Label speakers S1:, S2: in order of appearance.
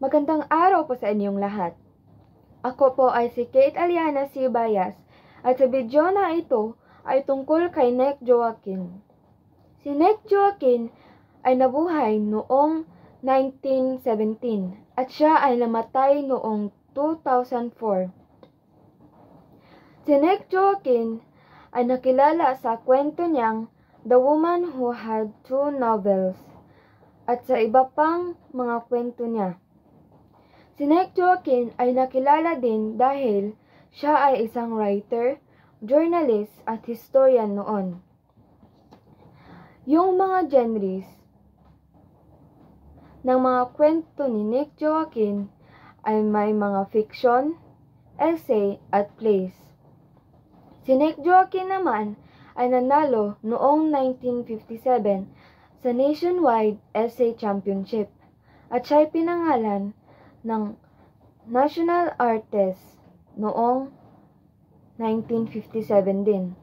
S1: Magandang araw po sa inyong lahat. Ako po ay si Kate Aliana Sibayas at sa video na ito ay tungkol kay Nek Joaquin. Si Nek Joaquin ay nabuhay noong 1917 at siya ay namatay noong 2004. Si Nek Joaquin ay nakilala sa kwento niyang The Woman Who Had Two Novels at sa iba pang mga kwento niya. Si Nek Joaquin ay nakilala din dahil siya ay isang writer, journalist at historian noon. Yung mga genres ng mga kwento ni Nek Joaquin ay may mga fiction, essay at plays. Si Nek Joaquin naman ay nanalo noong 1957 sa Nationwide Essay Championship at siya'y pinangalan ng National Artist noong 1957 din.